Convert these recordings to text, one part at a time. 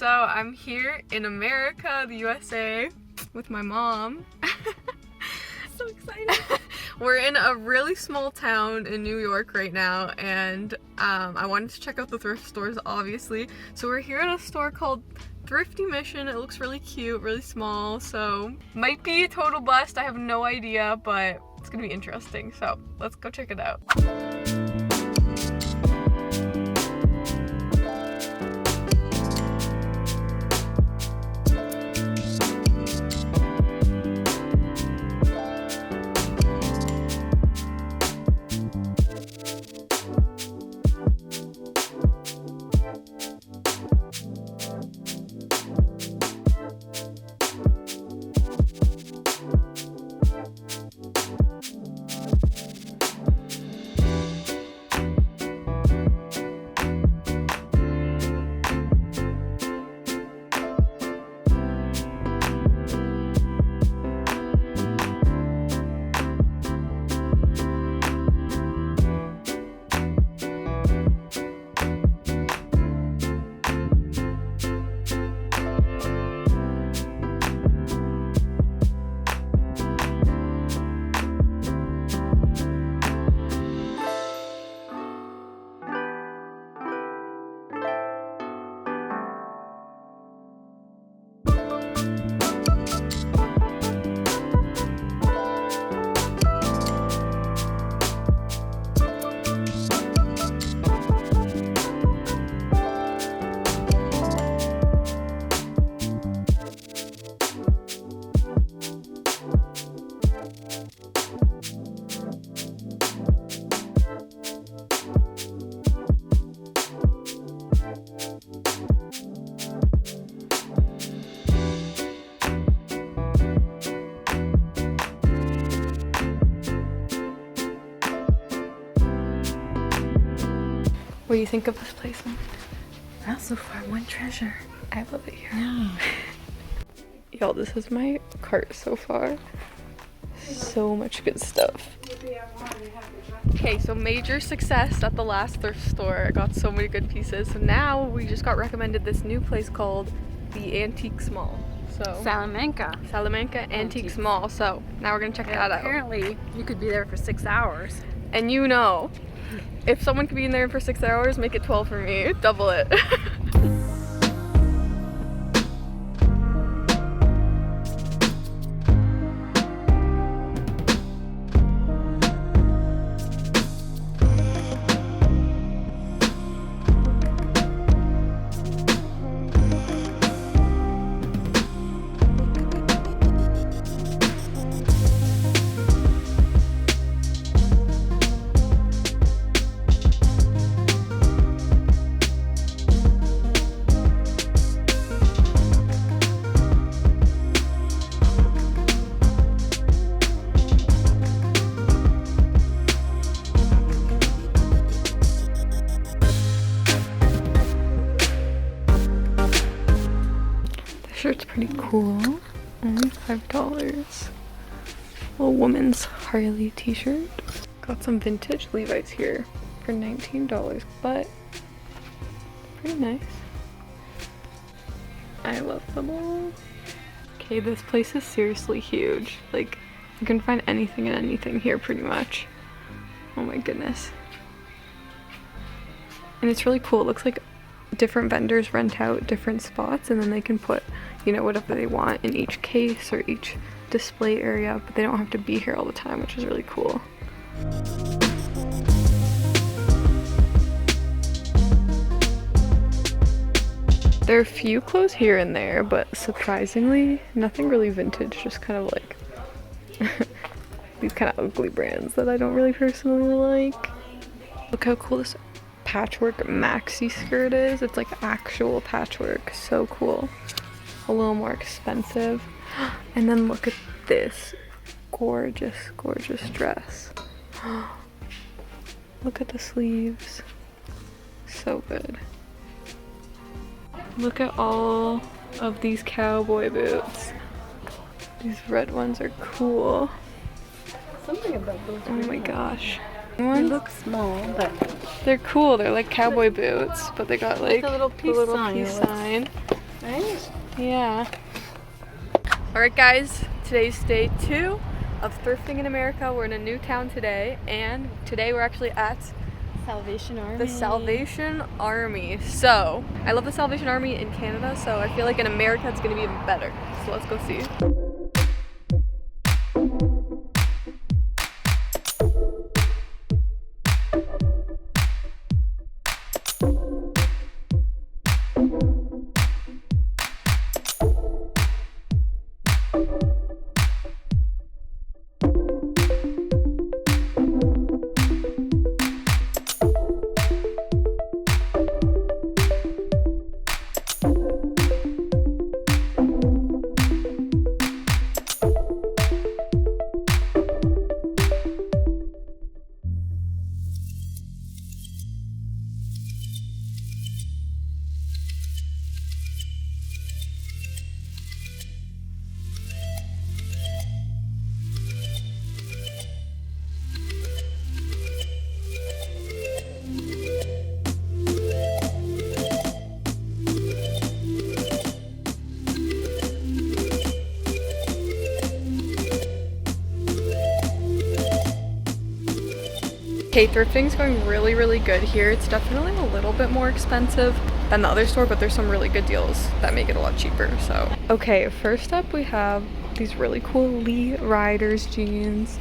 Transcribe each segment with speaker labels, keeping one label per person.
Speaker 1: I'm here in America, the USA, with my mom.
Speaker 2: So excited.
Speaker 1: We're in a really small town in New York right now, and I wanted to check out the thrift stores, obviously. So we're here at a store called Thrifty Mission. It looks really cute, really small, so might be a total bust. I have no idea, but it's gonna be interesting. So let's go check it out. What do you think of this place, Mom?
Speaker 2: Well, so far, one treasure.
Speaker 1: I love it here.
Speaker 2: Yeah.
Speaker 1: Y'all, this is my cart so far. So much good stuff. Okay, so major success at the last thrift store. I got so many good pieces. So now we just got recommended this new place called the Antiques Mall. So
Speaker 2: Salamanca
Speaker 1: Antiques Mall. So now we're gonna check that out.
Speaker 2: Apparently, you could be there for 6 hours.
Speaker 1: And you know, if someone could be in there for 6 hours, make it 12 for me. Double it. Shirt's pretty cool. Only $5. Little woman's Harley t-shirt. Got some vintage Levi's here for $19, but pretty nice. I love them all. Okay, this place is seriously huge. Like, you can find anything and anything here pretty much. Oh my goodness. And it's really cool. It looks like different vendors rent out different spots, and then they can put, you know, whatever they want in each case or each display area, but they don't have to be here all the time, which is really cool. There are a few clothes here and there, but surprisingly, nothing really vintage, just kind of like these kind of ugly brands that I don't really personally like. Look how cool this patchwork maxi skirt is. It's like actual patchwork. So cool. A little more expensive. And then look at this gorgeous, gorgeous dress. Look at the sleeves. So good. Look at all of these cowboy boots. These red ones are cool.
Speaker 2: Something about those.
Speaker 1: Oh my gosh.
Speaker 2: They look small, but
Speaker 1: they're cool. They're like cowboy boots, but they got like
Speaker 2: a little peace sign.
Speaker 1: Peace sign.
Speaker 2: Right?
Speaker 1: Yeah. Alright guys, today's day 2 of thrifting in America. We're in a new town today, and today we're actually at
Speaker 2: Salvation Army.
Speaker 1: the Salvation Army. So, I love the Salvation Army in Canada, so I feel like in America it's gonna be even better. So let's go see. Okay, thrifting's going really good here. It's definitely a little bit more expensive than the other store, but there's some really good deals that make it a lot cheaper, so. Okay, first up we have these really cool Lee Riders jeans.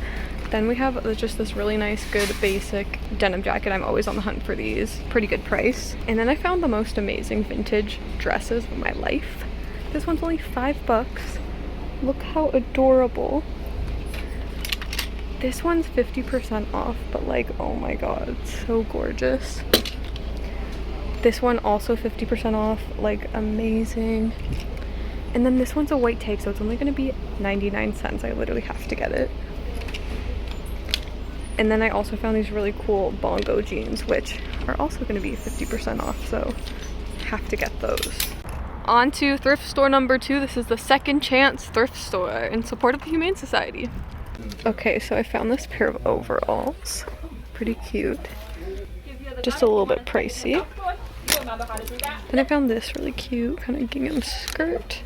Speaker 1: Then we have just this really nice, good, basic denim jacket. I'm always on the hunt for these. Pretty good price. And then I found the most amazing vintage dresses of my life. This one's only $5. Look how adorable. This one's 50% off, but like, oh my god, it's so gorgeous. This one also 50% off, like amazing. And then this one's a white tag, so it's only gonna be 99 cents. I literally have to get it. And then I also found these really cool bongo jeans, which are also gonna be 50% off, so have to get those. On to thrift store number 2. This is the Second Chance thrift store in support of the Humane Society. Okay, so I found this pair of overalls. Pretty cute. Just a little bit pricey. Then I found this really cute kind of gingham skirt.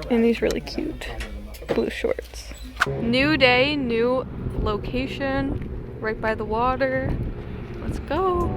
Speaker 1: And these really cute blue shorts. New day, new location, right by the water. Let's go.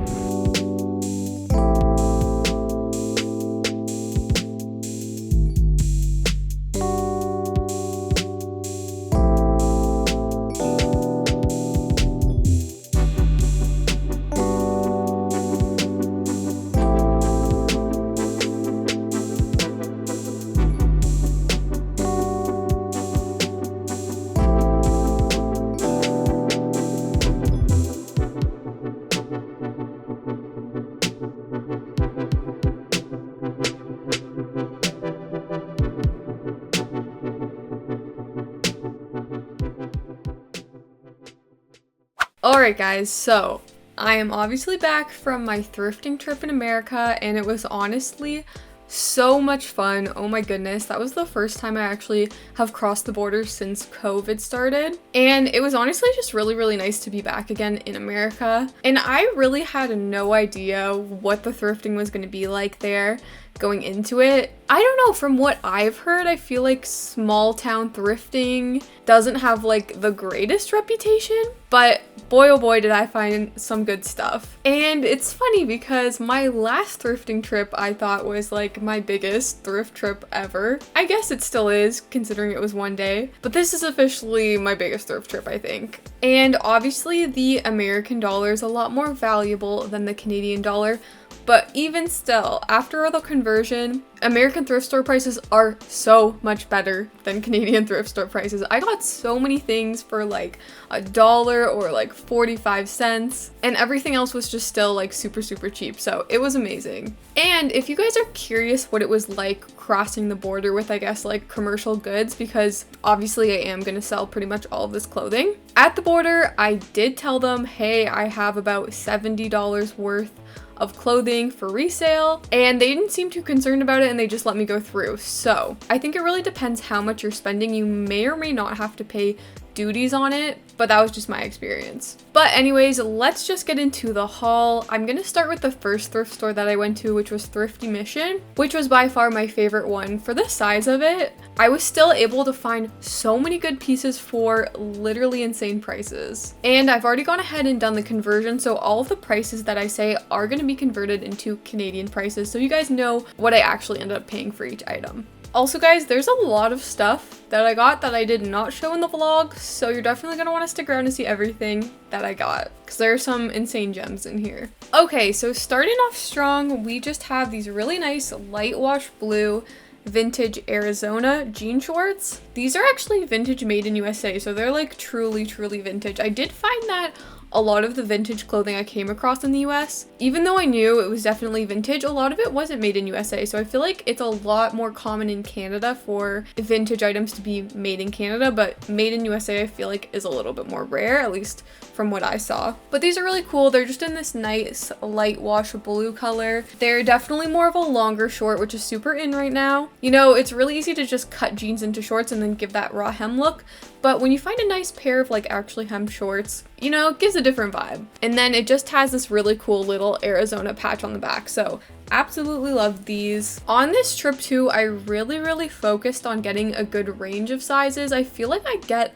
Speaker 1: Alright guys, so I am obviously back from my thrifting trip in America, and it was honestly so much fun. Oh my goodness, that was the first time I actually have crossed the border since COVID started, and it was honestly just really nice to be back again in America. And I really had no idea what the thrifting was going to be like there going into it. I don't know, from what I've heard, I feel like small town thrifting doesn't have like the greatest reputation, but boy oh boy did I find some good stuff. And it's funny because my last thrifting trip I thought was like my biggest thrift trip ever. I guess it still is, considering it was one day, but this is officially my biggest thrift trip, I think. And obviously the American dollar is a lot more valuable than the Canadian dollar, but even still, after the conversion, American thrift store prices are so much better than Canadian thrift store prices. I got so many things for like $1 or like 45 cents, and everything else was just still like super cheap, so it was amazing. And if you guys are curious what it was like crossing the border with, I guess, like commercial goods, because obviously I am gonna sell pretty much all of this clothing. At the border, I did tell them, hey, I have about $70 worth of clothing for resale, and they didn't seem too concerned about it, and they just let me go through. So I think it really depends how much you're spending. You may or may not have to pay duties on it, but that was just my experience. But anyways, let's just get into the haul. I'm gonna start with the first thrift store that I went to, which was Thrifty Mission, which was by far my favorite one. For the size of it, I was still able to find so many good pieces for literally insane prices. And I've already gone ahead and done the conversion, so all of the prices that I say are gonna be converted into Canadian prices, so you guys know what I actually ended up paying for each item. Also guys, there's a lot of stuff that I got that I did not show in the vlog, so you're definitely gonna want to stick around to see everything that I got, because there are some insane gems in here. Okay, so starting off strong, we just have these really nice light wash blue vintage Arizona jean shorts. These are actually vintage made in USA, so they're like truly vintage. I did find that a lot of the vintage clothing I came across in the US, even though I knew it was definitely vintage, a lot of it wasn't made in USA. So I feel like it's a lot more common in Canada for vintage items to be made in Canada, but made in USA I feel like is a little bit more rare, at least from what I saw. But these are really cool. They're just in this nice light wash blue color. They're definitely more of a longer short, which is super in right now. You know, it's really easy to just cut jeans into shorts and then give that raw hem look. But when you find a nice pair of like actually hem shorts, you know, it gives a different vibe. And then it just has this really cool little Arizona patch on the back. So absolutely love these. On this trip too, I really focused on getting a good range of sizes. I feel like I get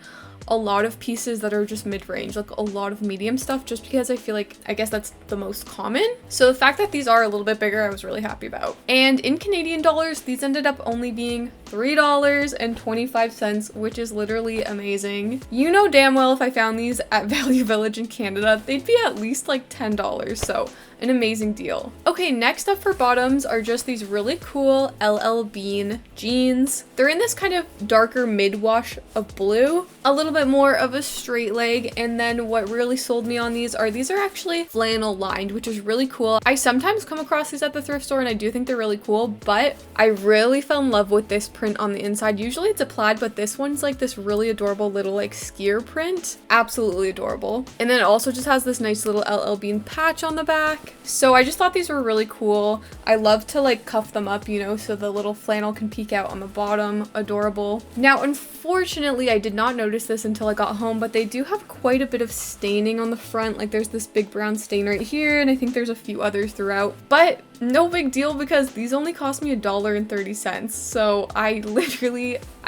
Speaker 1: a lot of pieces that are just mid-range, like a lot of medium stuff, just because I feel like, I guess that's the most common. So the fact that these are a little bit bigger, I was really happy about. And in Canadian dollars, these ended up only being $3.25, which is literally amazing. You know damn well if I found these at Value Village in Canada, they'd be at least like $10, so an amazing deal. Okay, next up for bottoms are just these really cool LL Bean jeans. They're in this kind of darker mid-wash of blue, a little bit more of a straight leg, and then what really sold me on these are actually flannel lined, which is really cool. I sometimes come across these at the thrift store and I do think they're really cool, but I really fell in love with this print on the inside. Usually it's a plaid, but this one's like this really adorable little like skier print. Absolutely adorable. And then it also just has this nice little LL Bean patch on the back. So I just thought these were really cool. I love to like cuff them up, you know, so the little flannel can peek out on the bottom. Adorable. Now, unfortunately, I did not notice this until I got home, but they do have quite a bit of staining on the front. Like there's this big brown stain right here, and I think there's a few others throughout, but no big deal because these only cost me $1.30. So I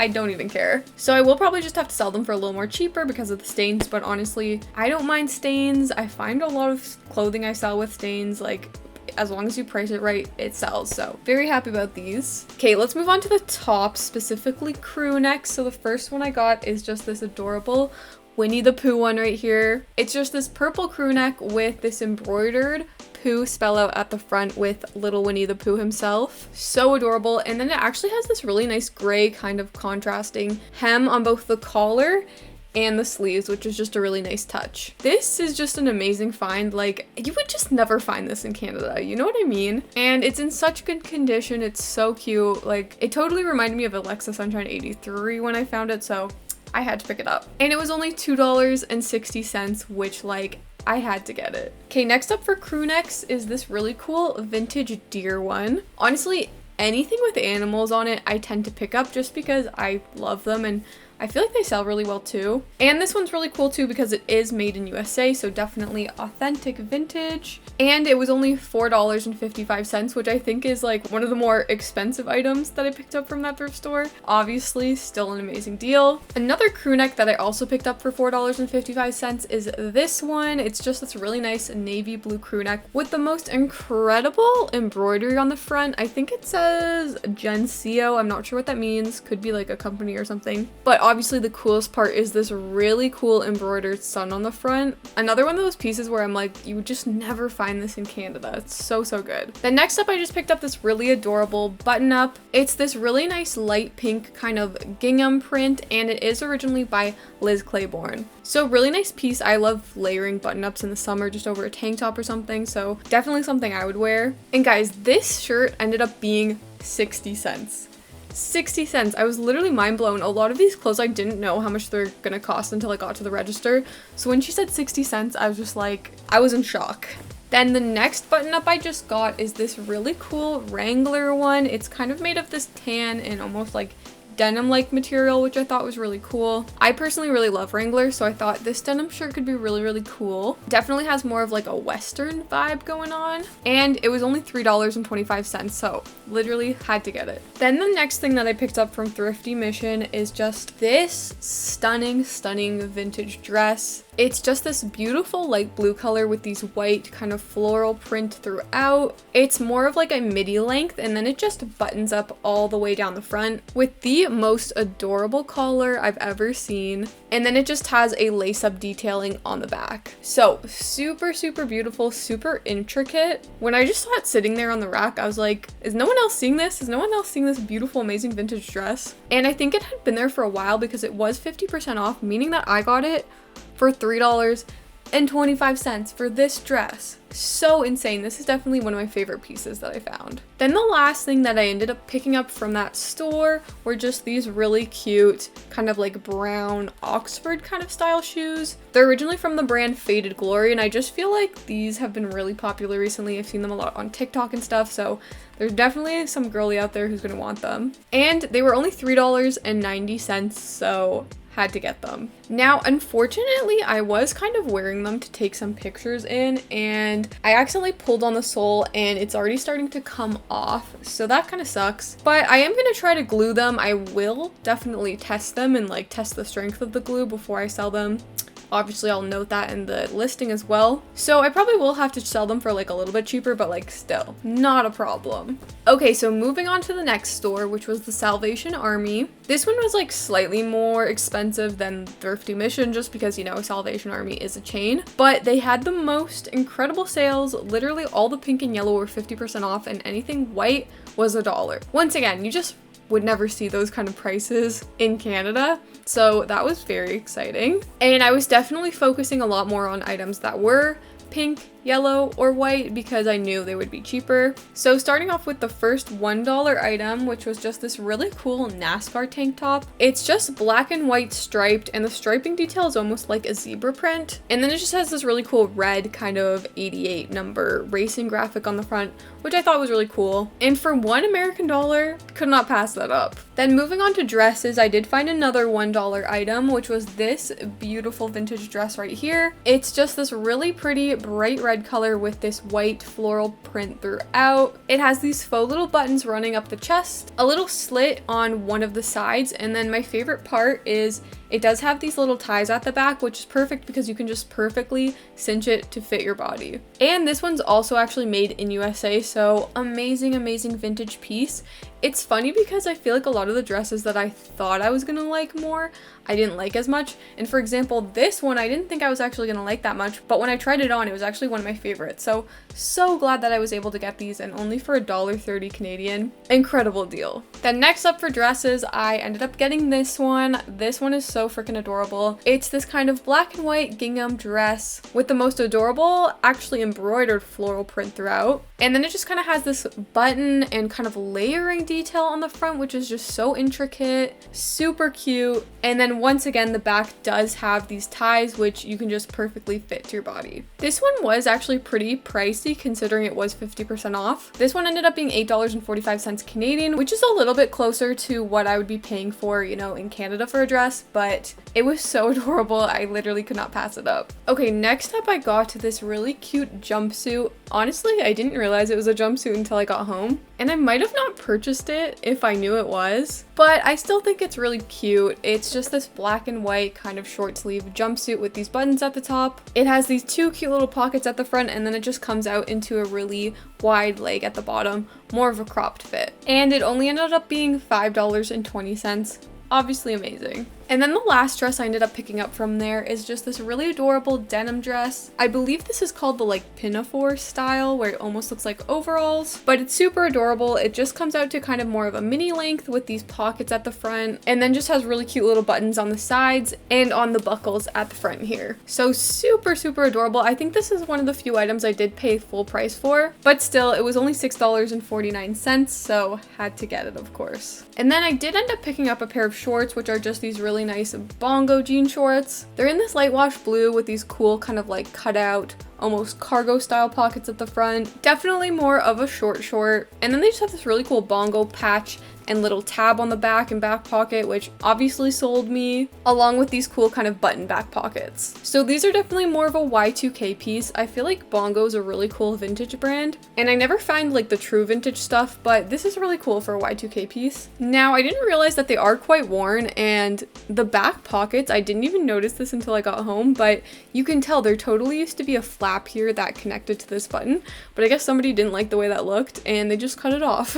Speaker 1: don't even care. So I will probably just have to sell them for a little more cheaper because of the stains, but honestly, I don't mind stains. I find a lot of clothing I sell with stains, like as long as you price it right, it sells. So very happy about these. Okay, let's move on to the tops, specifically crew necks. So the first one I got is just this adorable Winnie the Pooh one right here. It's just this purple crew neck with this embroidered Pooh spell out at the front with little Winnie the Pooh himself. So adorable. And then it actually has this really nice gray kind of contrasting hem on both the collar and the sleeves, which is just a really nice touch. This is just an amazing find. Like, you would just never find this in Canada, you know what I mean? And it's in such good condition. It's so cute. Like, it totally reminded me of Alexa Sunshine 83 when I found it, so I had to pick it up. And it was only $2.60, which like, I had to get it. Okay, next up for crew necks is this really cool vintage deer one. Honestly, anything with animals on it, I tend to pick up just because I love them, and I feel like they sell really well too. And this one's really cool too because it is made in USA, so definitely authentic vintage. And it was only $4.55, which I think is like one of the more expensive items that I picked up from that thrift store. Obviously, still an amazing deal. Another crew neck that I also picked up for $4.55 is this one. It's just this really nice navy blue crew neck with the most incredible embroidery on the front. I think it says Gensio. I'm not sure what that means. Could be like a company or something. But obviously the coolest part is this really cool embroidered sun on the front. Another one of those pieces where I'm like, you would just never find this in Canada. It's so good. Then next up, I just picked up this really adorable button up. It's this really nice light pink kind of gingham print, and it is originally by Liz Claiborne. So really nice piece. I love layering button ups in the summer just over a tank top or something, so definitely something I would wear. And guys, this shirt ended up being 60 cents. 60 cents. I was literally mind blown. A lot of these clothes I didn't know how much they're gonna cost until I got to the register. So when she said 60 cents, I was just like, I was in shock. Then the next button up I just got is this really cool Wrangler one. It's kind of made of this tan and almost like denim-like material, which I thought was really cool. I personally really love Wrangler, so I thought this denim shirt could be really, really cool. Definitely has more of like a Western vibe going on. And it was only $3.25, so literally had to get it. Then the next thing that I picked up from Thrifty Mission is just this stunning, stunning vintage dress. It's just this beautiful light blue color with these white kind of floral print throughout. It's more of like a midi length, and then it just buttons up all the way down the front with the most adorable collar I've ever seen. And then it just has a lace-up detailing on the back. So super, super beautiful, super intricate. When I just saw it sitting there on the rack, I was like, is no one else seeing this? Is no one else seeing this beautiful, amazing vintage dress? And I think it had been there for a while because it was 50% off, meaning that I got it for $3.25 for this dress. So insane. This is definitely one of my favorite pieces that I found. Then the last thing that I ended up picking up from that store were just these really cute kind of like brown Oxford kind of style shoes. They're originally from the brand Faded Glory, and I just feel like these have been really popular recently. I've seen them a lot on TikTok and stuff, so there's definitely some girly out there who's gonna want them. And they were only $3.90, so had to get them. Now, unfortunately, I was kind of wearing them to take some pictures in, and I accidentally pulled on the sole and it's already starting to come off, so that kind of sucks. But I am gonna try to glue them. I will definitely test them and like test the strength of the glue before I sell them. Obviously, I'll note that in the listing as well. So I probably will have to sell them for like a little bit cheaper, but like still, not a problem. Okay, so moving on to the next store, which was the Salvation Army. This one was like slightly more expensive than Thrifty Mission just because, you know, Salvation Army is a chain. But they had the most incredible sales. Literally all the pink and yellow were 50% off and anything white was $1. Once again, you just would never see those kind of prices in Canada. So that was very exciting. And I was definitely focusing a lot more on items that were pink, yellow, or white because I knew they would be cheaper. So starting off with the first $1 item, which was just this really cool NASCAR tank top. It's just black and white striped, and the striping detail is almost like a zebra print. And then it just has this really cool red kind of 88 number racing graphic on the front, which I thought was really cool. And for $1 American, could not pass that up. Then moving on to dresses, I did find another $1 item, which was this beautiful vintage dress right here. It's just this really pretty bright red color with this white floral print throughout. It has these faux little buttons running up the chest, a little slit on one of the sides, and then my favorite part is it does have these little ties at the back, which is perfect because you can just perfectly cinch it to fit your body. And this one's also actually made in USA, so amazing, amazing vintage piece. It's funny because I feel like a lot of the dresses that I thought I was gonna like more, I didn't like as much. And for example, this one, I didn't think I was actually gonna like that much, but when I tried it on, it was actually one of my favorites. So glad that I was able to get these, and only for $1.30 Canadian. Incredible deal. Then next up for dresses, I ended up getting this one. This one is so freaking adorable. It's this kind of black and white gingham dress with the most adorable, actually embroidered floral print throughout. And then it just kind of has this button and kind of layering detail on the front, which is just so intricate, super cute. And then once again, the back does have these ties, which you can just perfectly fit to your body. This one was actually pretty pricey considering it was 50% off. This one ended up being $8.45 Canadian, which is a little bit closer to what I would be paying for, you know, in Canada for a dress, but it was so adorable. I literally could not pass it up. Okay, next up I got to this really cute jumpsuit. Honestly, I didn't realize it was a jumpsuit until I got home, and I might have not purchased it if I knew it was, but I still think it's really cute. It's just this black and white kind of short sleeve jumpsuit with these buttons at the top. It has these two cute little pockets at the front, and then it just comes out into a really wide leg at the bottom, more of a cropped fit. And it only ended up being $5.20. Obviously amazing. And then the last dress I ended up picking up from there is just this really adorable denim dress. I believe this is called the like pinafore style, where it almost looks like overalls, but it's super adorable. It just comes out to kind of more of a mini length with these pockets at the front, and then just has really cute little buttons on the sides and on the buckles at the front here. So super, super adorable. I think this is one of the few items I did pay full price for, but still it was only $6.49, so had to get it, of course. And then I did end up picking up a pair of shorts, which are just these really nice bongo jean shorts. They're in this light wash blue with these cool kind of like cutout almost cargo style pockets at the front. Definitely more of a short. And then they just have this really cool bongo patch and little tab on the back and back pocket, which obviously sold me, along with these cool kind of button back pockets. So these are definitely more of a Y2K piece. I feel like Bongo is a really cool vintage brand, and I never find like the true vintage stuff, but this is really cool for a Y2K piece. Now, I didn't realize that they are quite worn, and the back pockets, I didn't even notice this until I got home, but you can tell there totally used to be a flap here that connected to this button, but I guess somebody didn't like the way that looked and they just cut it off.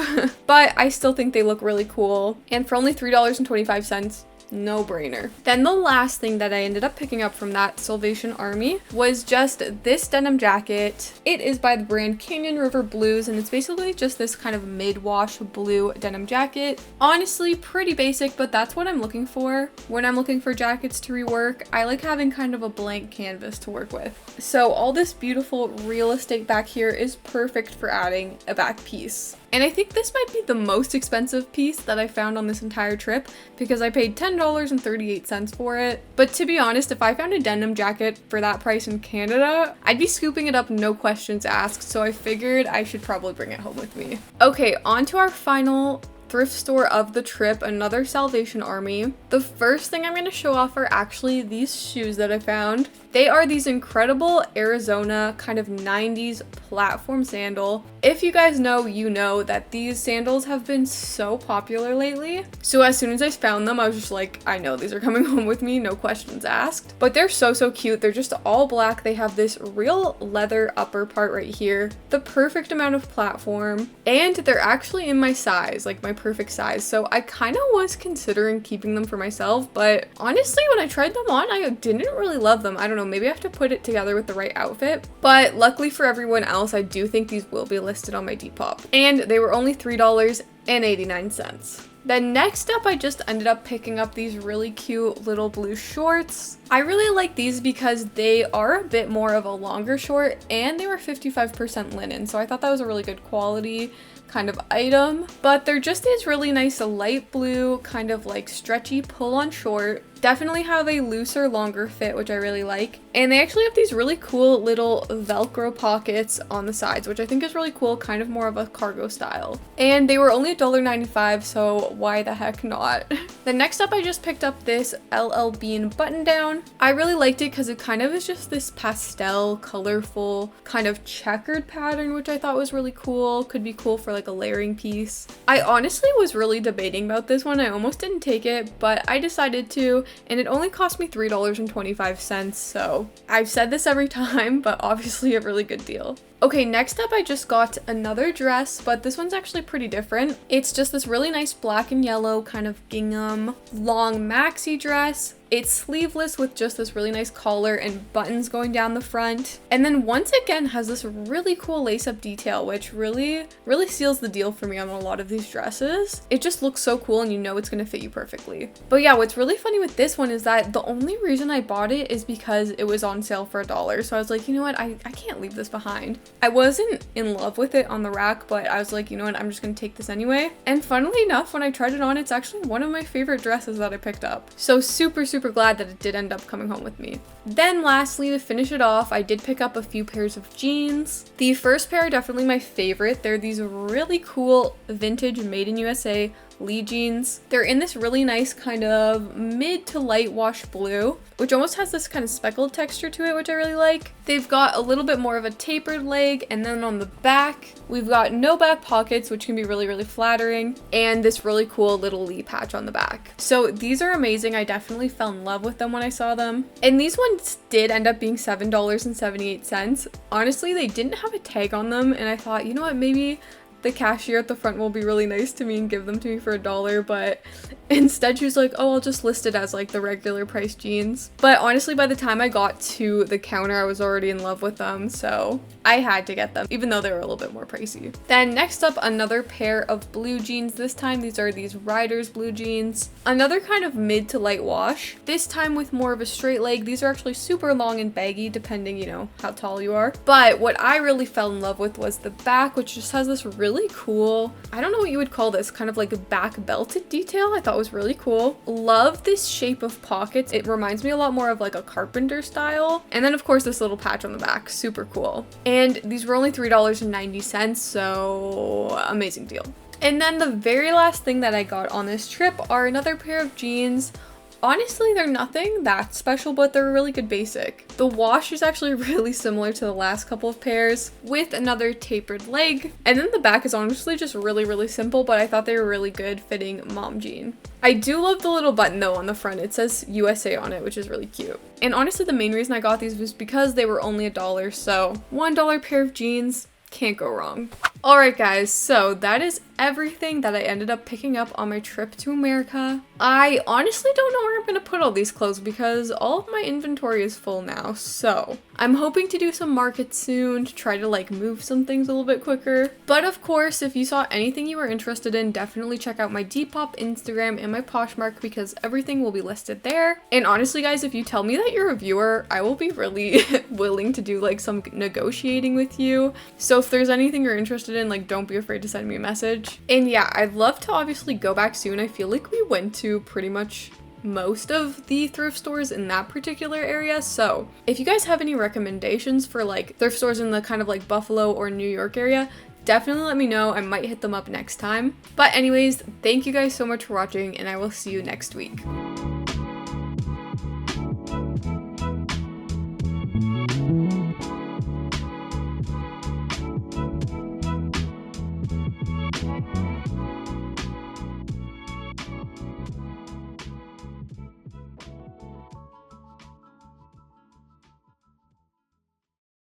Speaker 1: But I still think they look really cool, and for only $3.25, no brainer. Then the last thing that I ended up picking up from that Salvation Army was just this denim jacket. It is by the brand Canyon River Blues, and it's basically just this kind of mid-wash blue denim jacket. Honestly, pretty basic, but that's what I'm looking for when I'm looking for jackets to rework. I like having kind of a blank canvas to work with. So all this beautiful real estate back here is perfect for adding a back piece. And I think this might be the most expensive piece that I found on this entire trip, because I paid $10.38 for it. But to be honest, if I found a denim jacket for that price in Canada, I'd be scooping it up, no questions asked. So I figured I should probably bring it home with me. Okay, on to our final thrift store of the trip, another Salvation Army. The first thing I'm going to show off are actually these shoes that I found. They are these incredible Arizona kind of 90s platform sandal. If you guys know, you know that these sandals have been so popular lately. So as soon as I found them, I was just like, I know these are coming home with me, no questions asked. But they're so cute. They're just all black. They have this real leather upper part right here, the perfect amount of platform, and they're actually in my size, like my perfect size. So I kind of was considering keeping them for myself, but honestly, when I tried them on, I didn't really love them. I don't know, maybe I have to put it together with the right outfit. But luckily for everyone else, I do think these will be listed on my Depop. And they were only $3.89. Then next up, I just ended up picking up these really cute little blue shorts. I really like these because they are a bit more of a longer short, and they were 55% linen, so I thought that was a really good quality kind of item. But they're just these really nice light blue kind of like stretchy pull-on short. Definitely have a looser, longer fit, which I really like. And they actually have these really cool little Velcro pockets on the sides, which I think is really cool, kind of more of a cargo style. And they were only $1.95, so why the heck not? Then next up, I just picked up this LL Bean button down. I really liked it because it kind of is just this pastel, colorful, kind of checkered pattern, which I thought was really cool. Could be cool for like a layering piece. I honestly was really debating about this one. I almost didn't take it, but I decided to. And it only cost me $3.25, so I've said this every time, but obviously a really good deal. Okay, next up I just got another dress, but this one's actually pretty different. It's just this really nice black and yellow kind of gingham long maxi dress. It's sleeveless with just this really nice collar and buttons going down the front. And then once again has this really cool lace-up detail, which really seals the deal for me on a lot of these dresses. It just looks so cool, and you know it's gonna fit you perfectly. But yeah, what's really funny with this one is that the only reason I bought it is because it was on sale for $1. So I was like, you know what, I can't leave this behind. I wasn't in love with it on the rack, but I was like, you know what, I'm just gonna take this anyway. And funnily enough, when I tried it on, it's actually one of my favorite dresses that I picked up. So super glad that it did end up coming home with me. Then lastly, to finish it off, I did pick up a few pairs of jeans. The first pair are definitely my favorite. They're these really cool vintage made in USA Lee jeans. They're in this really nice kind of mid to light wash blue, which almost has this kind of speckled texture to it, which I really like. They've got a little bit more of a tapered leg, and then on the back, we've got no back pockets, which can be really flattering, and this really cool little Lee patch on the back. So these are amazing. I definitely fell in love with them when I saw them. And these ones did end up being $7.78. Honestly, they didn't have a tag on them, and I thought, you know what, maybe the cashier at the front will be really nice to me and give them to me for $1, but instead she was like, oh, I'll just list it as like the regular price jeans. But honestly, by the time I got to the counter, I was already in love with them, so I had to get them, even though they were a little bit more pricey. Then next up, another pair of blue jeans. This time, these are these Riders blue jeans. Another kind of mid to light wash, this time with more of a straight leg. These are actually super long and baggy, depending, you know, how tall you are. But what I really fell in love with was the back, which just has this really really cool, I don't know what you would call this, kind of like a back belted detail. I thought was really cool. Love this shape of pockets. It reminds me a lot more of like a carpenter style. And then of course this little patch on the back, super cool. And these were only $3.90, so amazing deal. And then the very last thing that I got on this trip are another pair of jeans. Honestly, they're nothing that special, but they're a really good basic. The wash is actually really similar to the last couple of pairs with another tapered leg. And then the back is honestly just really, really simple, but I thought they were really good fitting mom jean. I do love the little button though on the front. It says USA on it, which is really cute. And honestly, the main reason I got these was because they were only $1, so $1 pair of jeans, can't go wrong. Alright guys, so that is everything that I ended up picking up on my trip to America. I honestly don't know where I'm gonna put all these clothes because all of my inventory is full now, so I'm hoping to do some markets soon to try to like move some things a little bit quicker. But of course, if you saw anything you were interested in, definitely check out my Depop Instagram and my Poshmark because everything will be listed there. And honestly guys, if you tell me that you're a viewer, I will be really willing to do like some negotiating with you. So if there's anything you're interested in, like don't be afraid to send me a message. And yeah, I'd love to obviously go back soon. I feel like we went to pretty much most of the thrift stores in that particular area. So if you guys have any recommendations for like thrift stores in the kind of like Buffalo or New York area, definitely let me know. I might hit them up next time. But anyways, thank you guys so much for watching and I will see you next week.